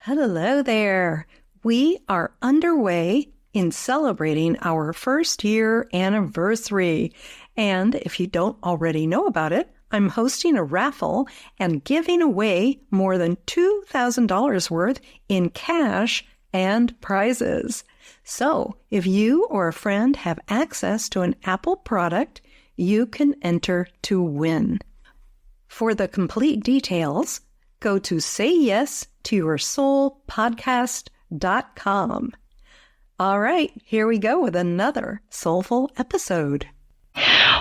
Hello there. We are underway in celebrating our first year anniversary. And if you don't already know about it, I'm hosting a raffle and giving away more than $2,000 worth in cash and prizes. So if you or a friend have access to an Apple product, you can enter to win. For the complete details, go to sayyesToYourSoulPodcast.com. All right, here we go with another soulful episode.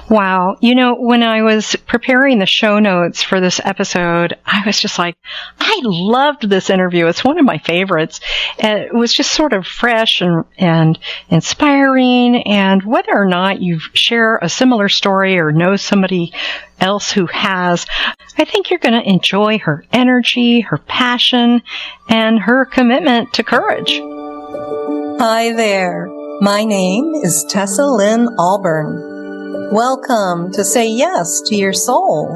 Wow. You know, when I was preparing the show notes for this episode, I was just like, I loved this interview. It's one of my favorites. And it was just sort of fresh and inspiring. And whether or not you share a similar story or know somebody else who has, I think you're going to enjoy her energy, her passion, and her commitment to courage. Hi there. My name is Tessa Lynne Alburn. Welcome to Say Yes to Your Soul.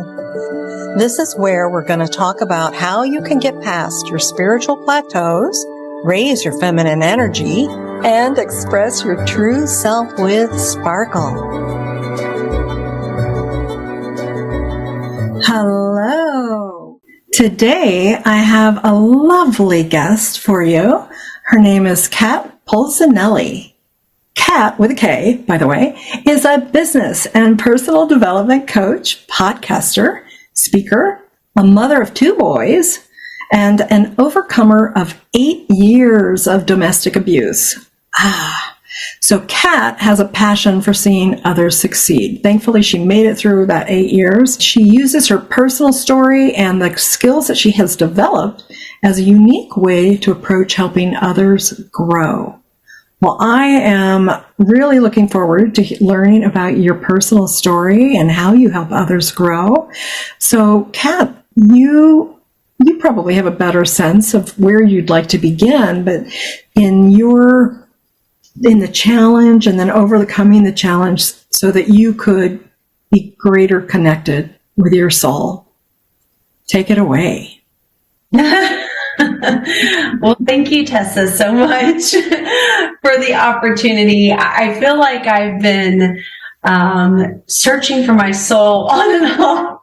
This is where we're going to talk about how you can get past your spiritual plateaus, raise your feminine energy, and express your true self with sparkle. Hello. Today I have a lovely guest for you. Her name is Katherine Polsinelli. Kat, with a K, by the way, is a business and personal development coach, podcaster, speaker, a mother of 2 boys, and an overcomer of 8 years of domestic abuse. So Kat has a passion for seeing others succeed. Thankfully, she made it through that 8 years. She uses her personal story and the skills that she has developed as a unique way to approach helping others grow. Well, I am really looking forward to learning about your personal story and how you help others grow. So, Kat, you probably have a better sense of where you'd like to begin, but in the challenge and then overcoming the challenge so that you could be greater connected with your soul. Take it away. Well, thank you, Tessa, so much for the opportunity. I feel like I've been searching for my soul on and off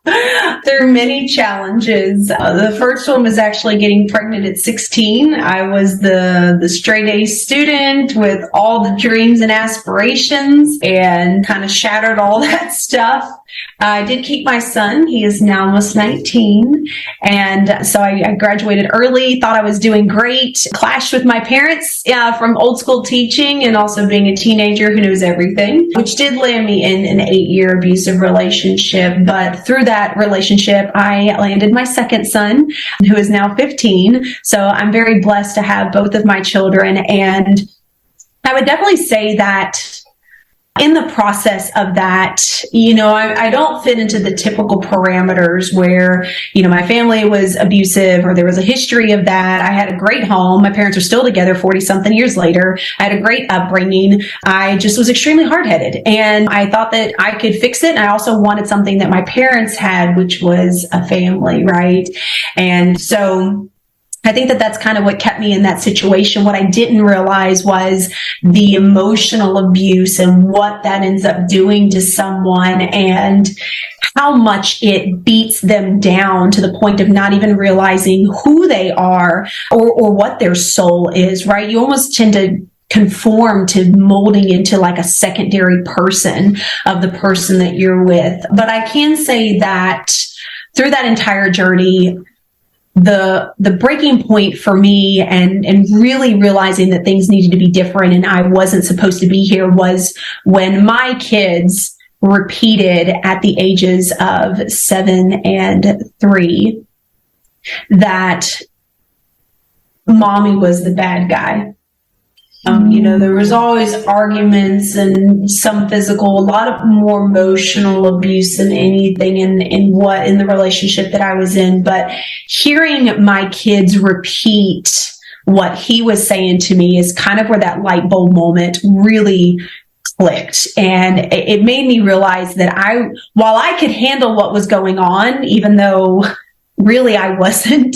through many challenges. The first one was actually getting pregnant at 16. I was the straight A student with all the dreams and aspirations and kind of shattered all that stuff. I did keep my son. He is now almost 19. And so I graduated early, thought I was doing great, clashed with my parents from old school teaching and also being a teenager who knows everything, which did land me in an 8-year abusive relationship. But through that relationship, I landed my second son, who is now 15. So I'm very blessed to have both of my children. And I would definitely say that in the process of that, I don't fit into the typical parameters where, my family was abusive or there was a history of that. I had a great home. My parents are still together 40-something years later. I had a great upbringing. I just was extremely hard-headed and I thought that I could fix it. And I also wanted something that my parents had, which was a family, right? And so I think that that's kind of what kept me in that situation. What I didn't realize was the emotional abuse and what that ends up doing to someone and how much it beats them down to the point of not even realizing who they are or what their soul is, right? You almost tend to conform to molding into like a secondary person of the person that you're with. But I can say that through that entire journey, the breaking point for me and really realizing that things needed to be different and I wasn't supposed to be here was when my kids repeated at the ages of 7 and 3 that mommy was the bad guy. There was always arguments and some physical, a lot of more emotional abuse than anything in the relationship that I was in. But hearing my kids repeat what he was saying to me is kind of where that light bulb moment really clicked. And it made me realize that while I could handle what was going on, even though really I wasn't.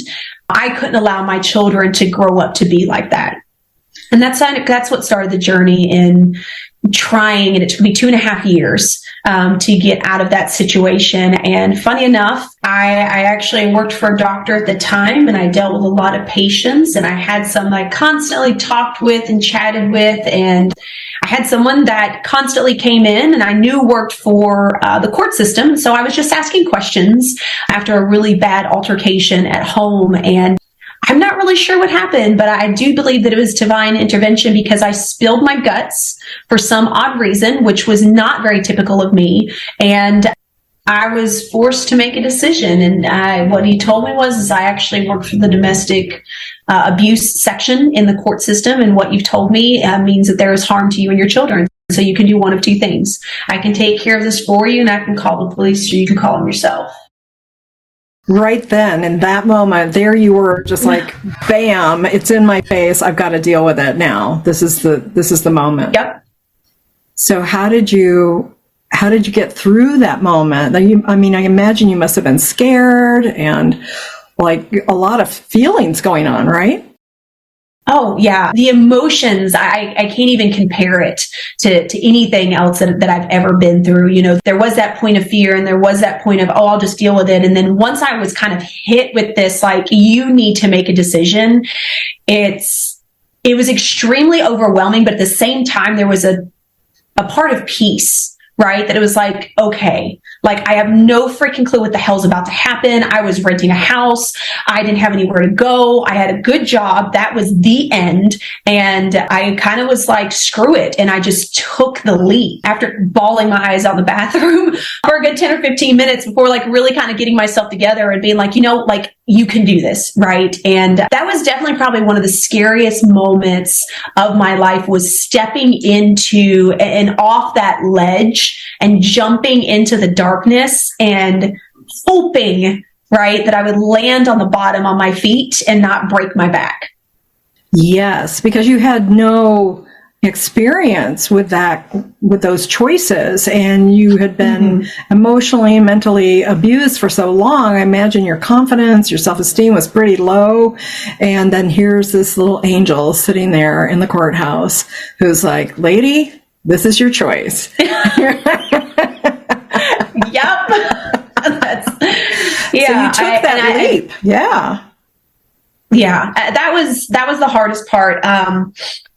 I couldn't allow my children to grow up to be like that. And that's what started the journey in trying, and it took me 2.5 years to get out of that situation. And funny enough, I actually worked for a doctor at the time, and I dealt with a lot of patients, and I had some I constantly talked with and chatted with, and I had someone that constantly came in and I knew worked for the court system. So I was just asking questions after a really bad altercation at home, and I'm not really sure what happened, but I do believe that it was divine intervention because I spilled my guts for some odd reason, which was not very typical of me. And I was forced to make a decision. And what he told me is I actually worked for the domestic abuse section in the court system. And what you've told me means that there is harm to you and your children. So you can do one of two things. I can take care of this for you and I can call the police, or you can call them yourself. Right then, in that moment, there you were, just like, bam, it's in my face. I've got to deal with it now. This is the moment. Yep. So how did you get through that moment? I imagine you must have been scared and like a lot of feelings going on, right? Oh, yeah. The emotions, I can't even compare it to anything else that I've ever been through. You know, there was that point of fear and there was that point of, I'll just deal with it. And then once I was kind of hit with this, like, you need to make a decision, it was extremely overwhelming. But at the same time, there was a part of peace, right? That it was like, okay, like I have no freaking clue what the hell's about to happen. I was renting a house. I didn't have anywhere to go. I had a good job. That was the end. And I kind of was like, screw it. And I just took the leap after bawling my eyes out in the bathroom for a good 10 or 15 minutes before like really kind of getting myself together and being like, you know, like you can do this, right? And that was definitely probably one of the scariest moments of my life, was stepping into and off that ledge and jumping into the darkness and hoping, right, that I would land on the bottom on my feet and not break my back. Yes, because you had no experience with those choices, and you had been emotionally and mentally abused for so long. I imagine your confidence, your self-esteem was pretty low. And then here's this little angel sitting there in the courthouse who's like, lady, this is your choice. Yep. So you took that leap. Yeah. That was the hardest part.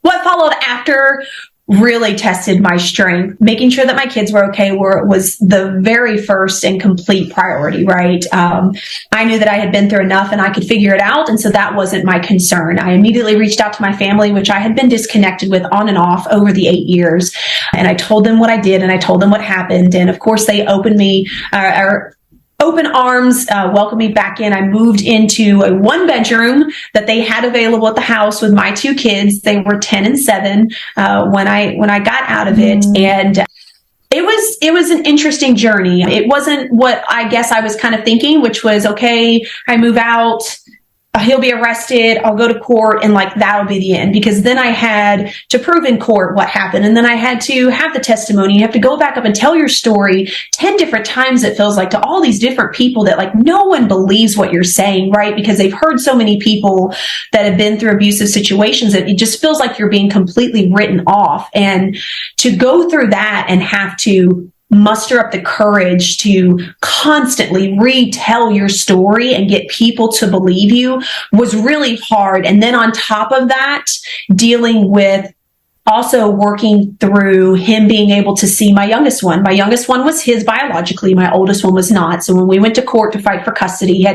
What followed after really tested my strength. Making sure that my kids were okay was the very first and complete priority, right? I knew that I had been through enough and I could figure it out. And so that wasn't my concern. I immediately reached out to my family, which I had been disconnected with on and off over the 8 years. And I told them what I did and I told them what happened. And of course they open arms, welcomed me back in. I moved into a 1-bedroom that they had available at the house with my 2 kids. They were 10 and 7 when I got out of it. And it was an interesting journey. It wasn't what I guess I was kind of thinking, which was, okay, I move out, he'll be arrested, I'll go to court, and like that'll be the end. Because then I had to prove in court what happened, and then I had to have the testimony. You have to go back up and tell your story 10 different times, it feels like, to all these different people that like no one believes what you're saying, right? Because they've heard so many people that have been through abusive situations that it just feels like you're being completely written off. And to go through that and have to muster up the courage to constantly retell your story and get people to believe you was really hard. And then on top of that, dealing with also working through him being able to see my youngest one. My youngest one was his biologically. My oldest one was not. So when we went to court to fight for custody,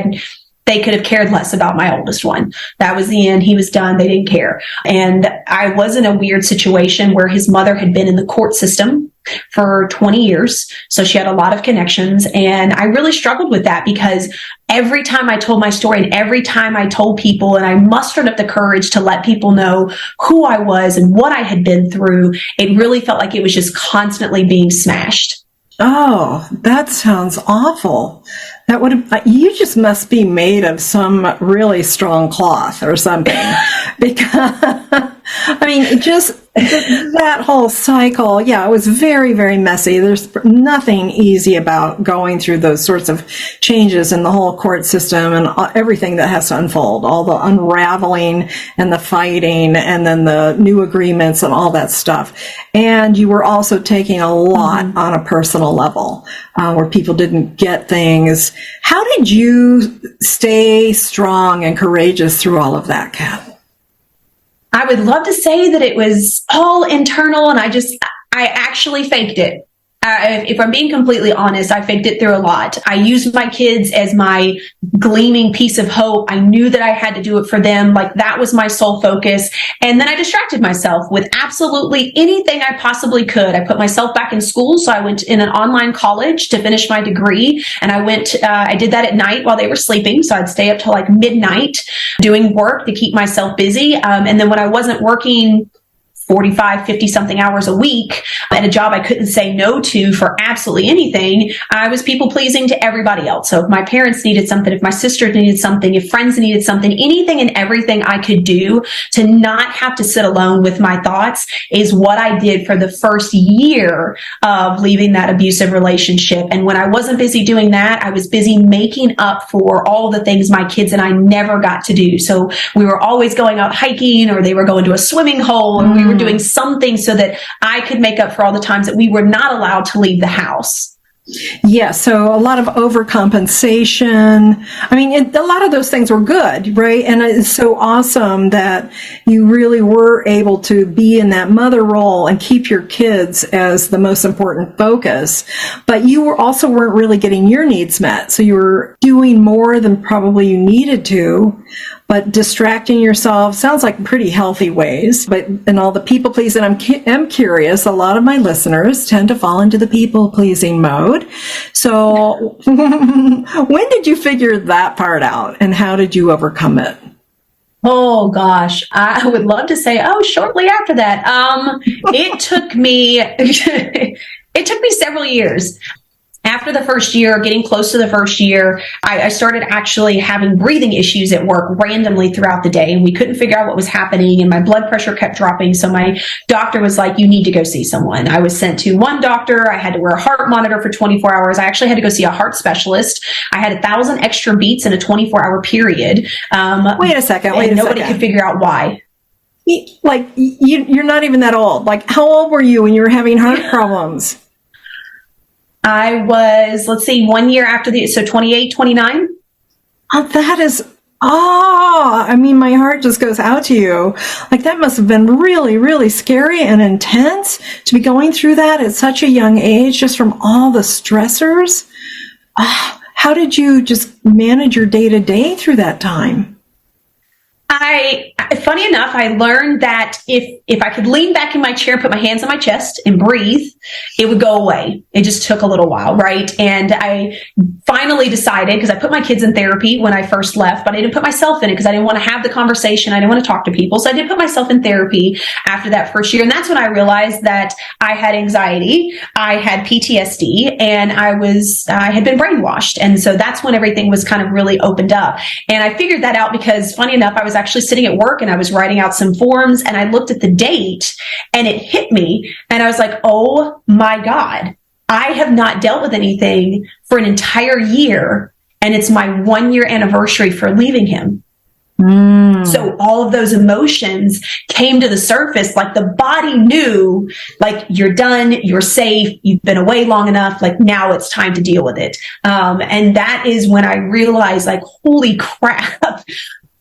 they could have cared less about my oldest one. That was the end. He was done. They didn't care. And I was in a weird situation where his mother had been in the court system for 20 years. So she had a lot of connections. And I really struggled with that because every time I told my story and every time I told people and I mustered up the courage to let people know who I was and what I had been through, it really felt like it was just constantly being smashed. Oh, that sounds awful. You just must be made of some really strong cloth or something. Because I mean, just that whole cycle, yeah, it was very, very messy. There's nothing easy about going through those sorts of changes in the whole court system and everything that has to unfold, all the unraveling and the fighting and then the new agreements and all that stuff. And you were also taking a lot on a personal level, where people didn't get things. How did you stay strong and courageous through all of that, Kat? I would love to say that it was all internal, and I actually faked it. If I'm being completely honest, I faked it through a lot. I used my kids as my gleaming piece of hope. I knew that I had to do it for them. Like, that was my sole focus. And then I distracted myself with absolutely anything I possibly could. I put myself back in school. So I went in an online college to finish my degree. And I did that at night while they were sleeping. So I'd stay up till like midnight doing work to keep myself busy. And then when I wasn't working 45, 50 something hours a week at a job I couldn't say no to for absolutely anything, I was people pleasing to everybody else. So if my parents needed something, if my sister needed something, if friends needed something, anything and everything I could do to not have to sit alone with my thoughts is what I did for the first year of leaving that abusive relationship. And when I wasn't busy doing that, I was busy making up for all the things my kids and I never got to do. So we were always going out hiking, or they were going to a swimming hole, and we were doing something so that I could make up for all the times that we were not allowed to leave the house. Yeah, so a lot of overcompensation. I mean, a lot of those things were good, right? And it's so awesome that you really were able to be in that mother role and keep your kids as the most important focus. But you weren't really getting your needs met. So you were doing more than probably you needed to, but distracting yourself sounds like pretty healthy ways. But in all the people pleasing, I'm curious, a lot of my listeners tend to fall into the people pleasing mode. So when did you figure that part out, and how did you overcome it? Oh gosh, I would love to say, shortly after that. It took me, it took me several years. After the first year, getting close to the first year, I started actually having breathing issues at work randomly throughout the day. And we couldn't figure out what was happening, and my blood pressure kept dropping. So my doctor was like, you need to go see someone. I was sent to one doctor. I had to wear a heart monitor for 24 hours. I actually had to go see a heart specialist. I had 1,000 extra beats in a 24-hour period. Wait a second. Nobody could figure out why. Like, you're not even that old. Like, how old were you when you were having heart problems? I was, 1 year after so 28, 29. That is, I mean, my heart just goes out to you. Like, that must have been really, really scary and intense to be going through that at such a young age, just from all the stressors. How did you just manage your day to day through that time? Funny enough, I learned that if I could lean back in my chair, put my hands on my chest and breathe, it would go away. It just took a little while, right? And I finally decided, because I put my kids in therapy when I first left, but I didn't put myself in it because I didn't want to have the conversation. I didn't want to talk to people. So I did put myself in therapy after that first year. And that's when I realized that I had anxiety, I had PTSD, and I had been brainwashed. And so that's when everything was kind of really opened up. And I figured that out because, funny enough, I was actually sitting at work and I was writing out some forms, and I looked at the date and it hit me, and I was like, oh my God, I have not dealt with anything for an entire year, and it's my 1 year anniversary for leaving him. So all of those emotions came to the surface, like the body knew, like, you're done, you're safe, you've been away long enough, like, now it's time to deal with it. And that is when I realized, like, holy crap,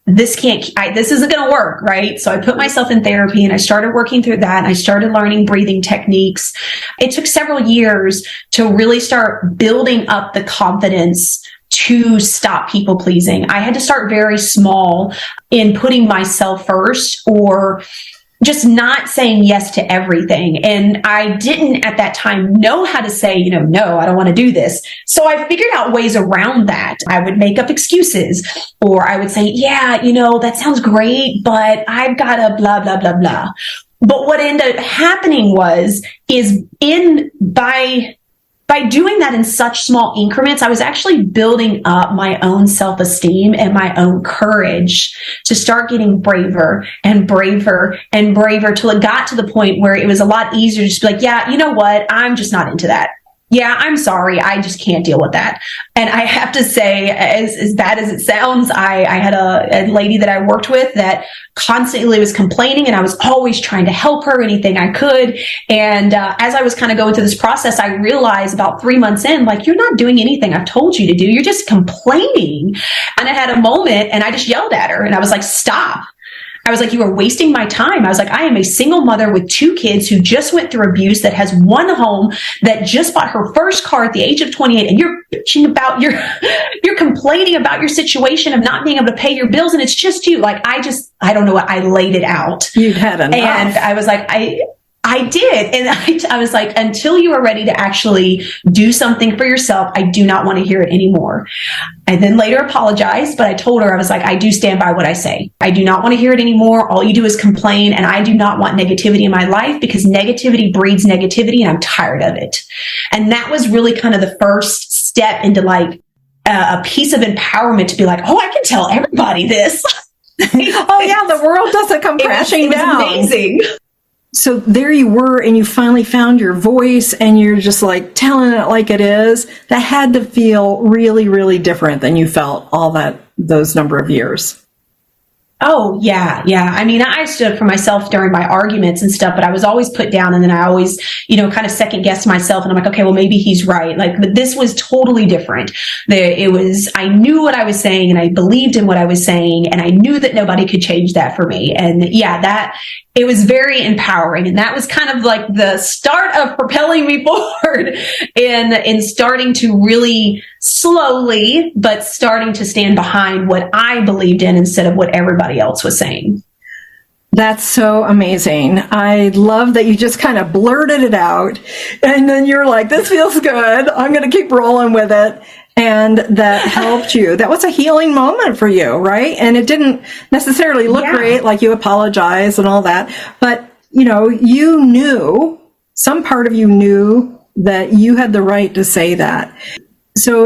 this isn't going to work, right? So I put myself in therapy and I started working through that, and I started learning breathing techniques. It took several years to really start building up the confidence to stop people pleasing. I had to start very small in putting myself first, or just not saying yes to everything. And I didn't at that time know how to say, no, I don't want to do this. So I figured out ways around that. I would make up excuses, or I would say, yeah, that sounds great, but I've got a blah, blah, blah, blah. But what ended up happening by by doing that in such small increments, I was actually building up my own self-esteem and my own courage to start getting braver and braver and braver till it got to the point where it was a lot easier to just be like, yeah, you know what? I'm just not into that. Yeah, I'm sorry. I just can't deal with that. And I have to say, as bad as it sounds, I had a lady that I worked with that constantly was complaining, and I was always trying to help her anything I could. And as I was kind of going through this process, I realized about 3 months in, like, you're not doing anything I've told you to do. You're just complaining. And I had a moment and I just yelled at her and I was like, stop. I was like, you are wasting my time. I was like, I am a single mother with 2 kids who just went through abuse, that has one home, that just bought her first car at the age of 28. And you're bitching about you're complaining about your situation of not being able to pay your bills. And it's just you. Like, I don't know what, I laid it out. You'd had enough. And I was like, I did. And I was like, until you are ready to actually do something for yourself, I do not want to hear it anymore. I then later apologized, but I told her, I was like, I do stand by what I say. I do not want to hear it anymore. All you do is complain. And I do not want negativity in my life, because negativity breeds negativity, and I'm tired of it. And that was really kind of the first step into like a piece of empowerment to be like, oh, I can tell everybody this. Oh yeah, the world doesn't come crashing down. It was amazing. So there you were, and you finally found your voice, and you're just like telling it like it is. That had to feel really, really different than you felt those number of years. Oh, yeah. Yeah. I mean, I stood up for myself during my arguments and stuff, but I was always put down. And then I always, kind of second guessed myself. And I'm like, okay, well, maybe he's right. Like, but this was totally different. I knew what I was saying, and I believed in what I was saying. And I knew that nobody could change that for me. And yeah, it was very empowering. And that was kind of like the start of propelling me forward in starting to really slowly, but starting to stand behind what I believed in instead of what everybody else was saying. That's so amazing. I love that you just kind of blurted it out, and then you're like, this feels good. I'm going to keep rolling with it. And that helped you. That was a healing moment for you, right? And it didn't necessarily look great, like you apologized and all that. But, you knew, some part of you knew that you had the right to say that. So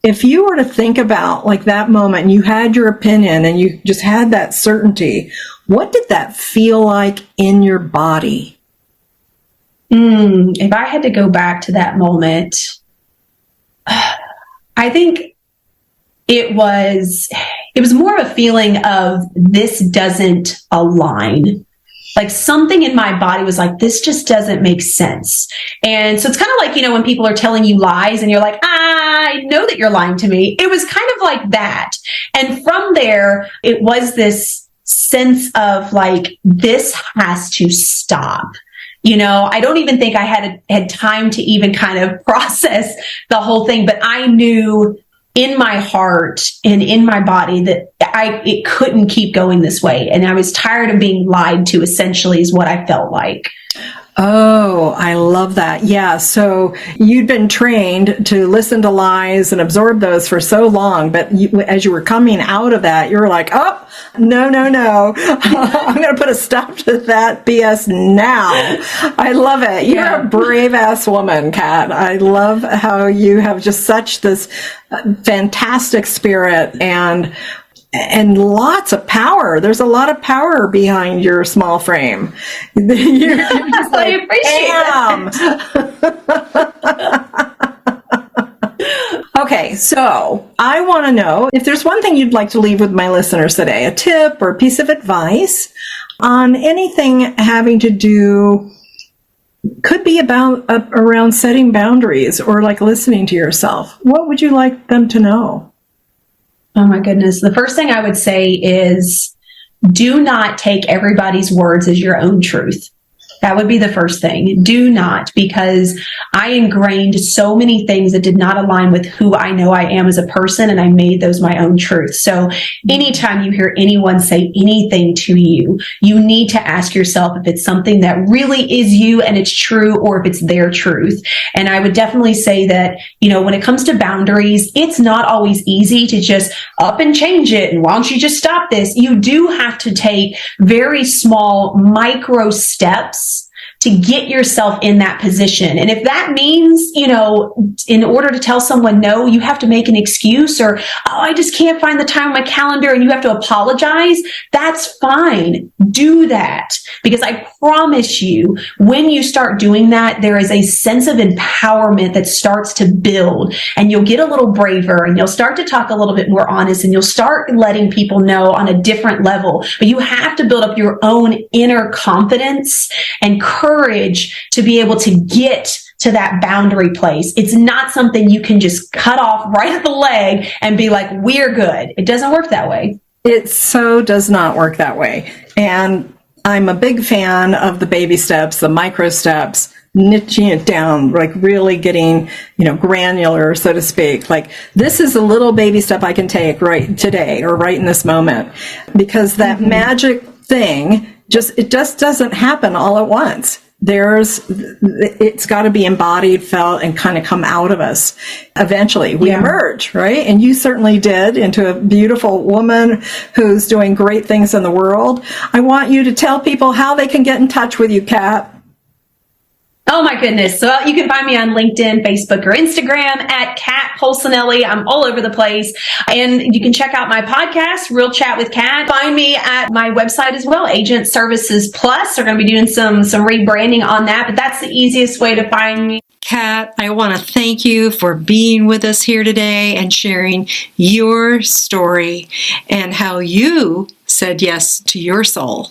if you were to think about like that moment, and you had your opinion and you just had that certainty, what did that feel like in your body? If I had to go back to that moment, I think it was more of a feeling of, this doesn't align. Like, something in my body was like, this just doesn't make sense. And so it's kind of like, when people are telling you lies and you're like, I know that you're lying to me. It was kind of like that. And from there, it was this sense of like, this has to stop. I don't even think I had time to even kind of process the whole thing, but I knew in my heart and in my body that it couldn't keep going this way. And I was tired of being lied to, essentially, is what I felt like. Oh, I love that. Yeah. So you'd been trained to listen to lies and absorb those for so long. But as you were coming out of that, you were like, oh, no. I'm going to put a stop to that BS now. I love it. You're a brave ass woman, Kat. I love how you have just such this fantastic spirit and lots of power. There's a lot of power behind your small frame. You're just like, I appreciate that. Okay, so I want to know if there's one thing you'd like to leave with my listeners today, a tip or a piece of advice on anything having to do, could be about around setting boundaries or like listening to yourself. What would you like them to know? Oh my goodness. The first thing I would say is, do not take everybody's words as your own truth. That would be the first thing. Do not, because I ingrained so many things that did not align with who I know I am as a person, and I made those my own truth. So anytime you hear anyone say anything to you, you need to ask yourself if it's something that really is you and it's true, or if it's their truth. And I would definitely say that, when it comes to boundaries, it's not always easy to just up and change it. And why don't you just stop this? You do have to take very small micro steps to get yourself in that position. And if that means, in order to tell someone no, you have to make an excuse, or, oh, I just can't find the time on my calendar, and you have to apologize, that's fine. Do that. Because I promise you, when you start doing that, there is a sense of empowerment that starts to build, and you'll get a little braver, and you'll start to talk a little bit more honest, and you'll start letting people know on a different level. But you have to build up your own inner confidence and courage to be able to get to that boundary place. It's not something you can just cut off right at the leg and be like, we're good. It doesn't work that way. It so does not work that way. And I'm a big fan of the baby steps, the micro steps, niching it down, like really getting, granular, so to speak. Like, this is a little baby step I can take right today or right in this moment, because that magic thing it just doesn't happen all at once. It's got to be embodied, felt, and kind of come out of us. Eventually we emerge, right? And you certainly did, into a beautiful woman who's doing great things in the world. I want you to tell people how they can get in touch with you, Kat. Oh my goodness. So you can find me on LinkedIn, Facebook, or Instagram at Kat Polsinelli. I'm all over the place. And you can check out my podcast, Real Chat with Kat. Find me at my website as well, Agent Services Plus. We're going to be doing some rebranding on that, but that's the easiest way to find me. Kat, I want to thank you for being with us here today and sharing your story and how you said yes to your soul.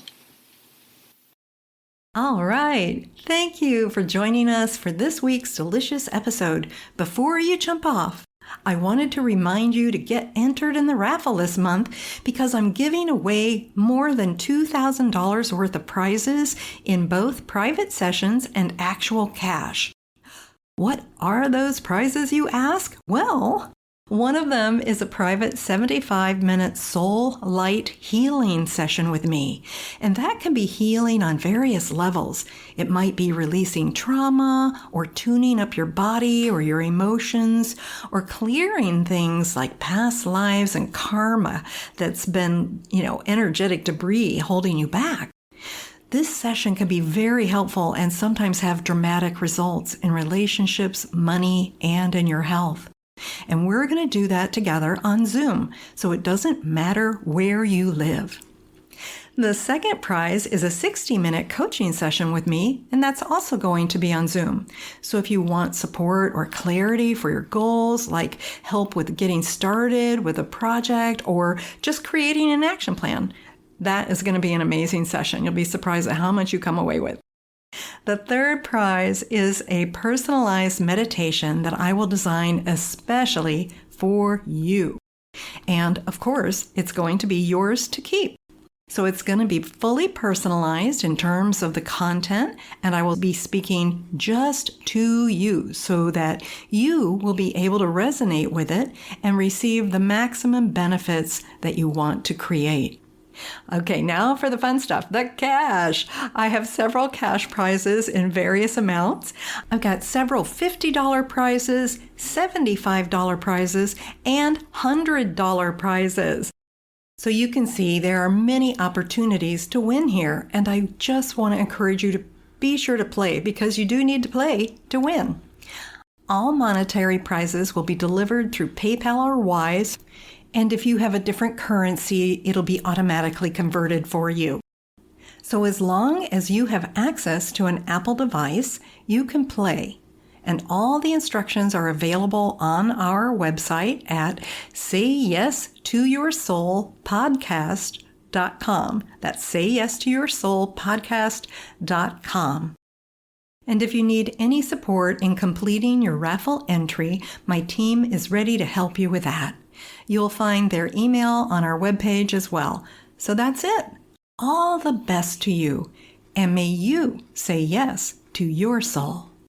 All right. Thank you for joining us for this week's delicious episode. Before you jump off, I wanted to remind you to get entered in the raffle this month, because I'm giving away more than $2,000 worth of prizes in both private sessions and actual cash. What are those prizes, you ask? Well, one of them is a private 75-minute soul light healing session with me. And that can be healing on various levels. It might be releasing trauma, or tuning up your body or your emotions, or clearing things like past lives and karma that's been, energetic debris holding you back. This session can be very helpful and sometimes have dramatic results in relationships, money, and in your health. And we're going to do that together on Zoom, so it doesn't matter where you live. The second prize is a 60-minute coaching session with me, and that's also going to be on Zoom. So if you want support or clarity for your goals, like help with getting started with a project or just creating an action plan, that is going to be an amazing session. You'll be surprised at how much you come away with. The third prize is a personalized meditation that I will design especially for you. And of course, it's going to be yours to keep. So it's going to be fully personalized in terms of the content, and I will be speaking just to you so that you will be able to resonate with it and receive the maximum benefits that you want to create. Okay, now for the fun stuff, the cash. I have several cash prizes in various amounts. I've got several $50 prizes, $75 prizes, and $100 prizes. So you can see there are many opportunities to win here, and I just want to encourage you to be sure to play, because you do need to play to win. All monetary prizes will be delivered through PayPal or Wise. And if you have a different currency, it'll be automatically converted for you. So as long as you have access to an Apple device, you can play. And all the instructions are available on our website at sayyes2yoursoulpodcast.com. That's sayyes2yoursoulpodcast.com. And if you need any support in completing your raffle entry, my team is ready to help you with that. You'll find their email on our webpage as well. So that's it. All the best to you, and may you say yes to your soul.